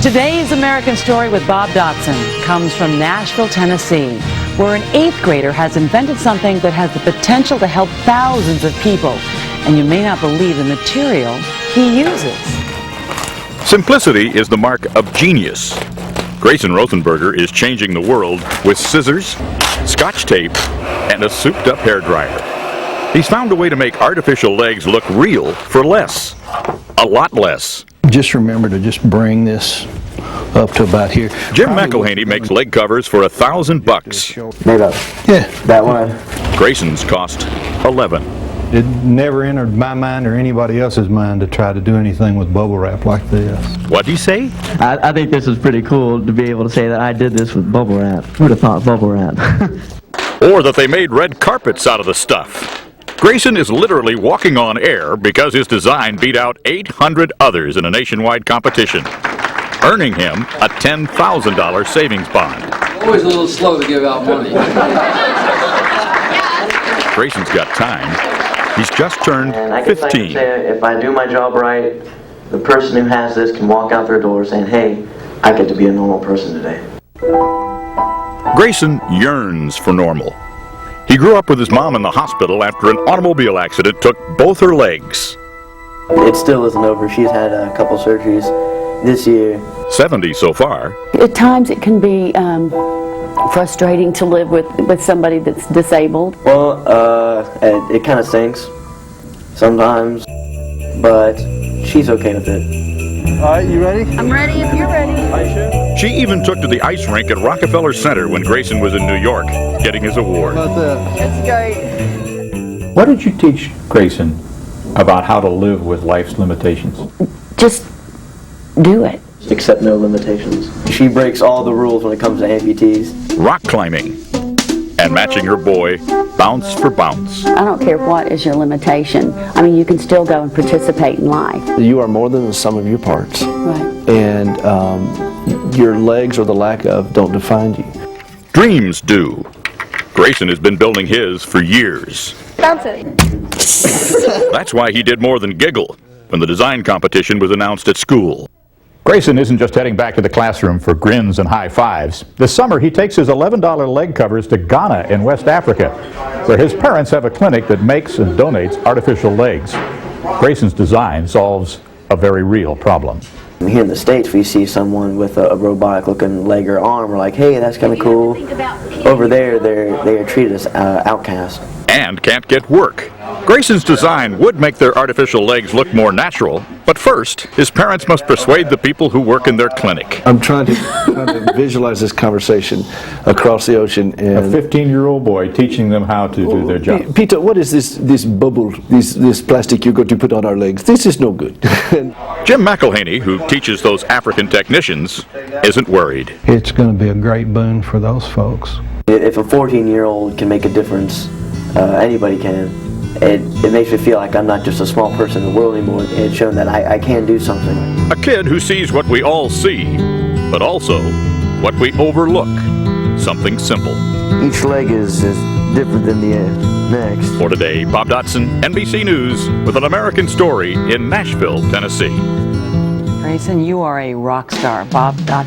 Today's American Story with Bob Dotson comes from Nashville, Tennessee, where an 8th grader has invented something that has the potential to help thousands of people. And you may not believe the material he uses. Simplicity is the mark of genius. Grayson Rothenberger is changing the world with scissors, scotch tape, and a souped-up hairdryer. He's found a way to make artificial legs look real for less. A lot less. Just remember to just bring this up to about here. Jim McElhaney makes leg covers for $1,000. Made up. Yeah. That one. Grayson's cost $11. It never entered my mind or anybody else's mind to try to do anything with bubble wrap like this. What'd he say? I think this is pretty cool to be able to say that I did this with bubble wrap. Who'd have thought bubble wrap? Or that they made red carpets out of the stuff. Grayson is literally walking on air because his design beat out 800 others in a nationwide competition, earning him a $10,000 savings bond. Always a little slow to give out money. Grayson's got time. He's just turned 15. If I do my job right, the person who has this can walk out their door saying, hey, I get to be a normal person today. Grayson yearns for normal. He grew up with his mom in the hospital after an automobile accident took both her legs. It still isn't over. She's had a couple surgeries this year. 70 so far. At times it can be frustrating to live with somebody that's disabled. Well, it kind of stinks sometimes, but she's okay with it. All right, you ready? I'm ready if you're ready. Are you sure? She even took to the ice rink at Rockefeller Center when Grayson was in New York, getting his award. About that. It's great. What did you teach Grayson about how to live with life's limitations? Just do it. Accept no limitations. She breaks all the rules when it comes to amputees. Rock climbing and matching her boy bounce for bounce. I don't care what is your limitation. I mean, you can still go and participate in life. You are more than the sum of your parts. Right. And your legs or the lack of don't define you. Dreams do. Grayson has been building his for years. Bounce it. That's why he did more than giggle when the design competition was announced at school. Grayson isn't just heading back to the classroom for grins and high fives. This summer, he takes his $11 leg covers to Ghana in West Africa, where his parents have a clinic that makes and donates artificial legs. Grayson's design solves a very real problem. Here in the States, we see someone with a robotic-looking leg or arm. We're like, hey, that's kind of cool. Over there, they are treated as outcasts. And can't get work. Grayson's design would make their artificial legs look more natural, but first, his parents must persuade the people who work in their clinic. I'm trying to visualize this conversation across the ocean. And A 15-year-old boy teaching them how to do their job. Peter, what is this bubble, this plastic you're going to put on our legs? This is no good. Jim McElhaney, who teaches those African technicians, isn't worried. It's going to be a great boon for those folks. If a 14-year-old can make a difference, anybody can. It makes me feel like I'm not just a small person in the world anymore. It's shown that I can do something. A kid who sees what we all see, but also what we overlook. Something simple. Each leg is different than the next. For today, Bob Dotson, NBC News, with an American Story in Nashville, Tennessee. Grayson, you are a rock star. Bob Dotson.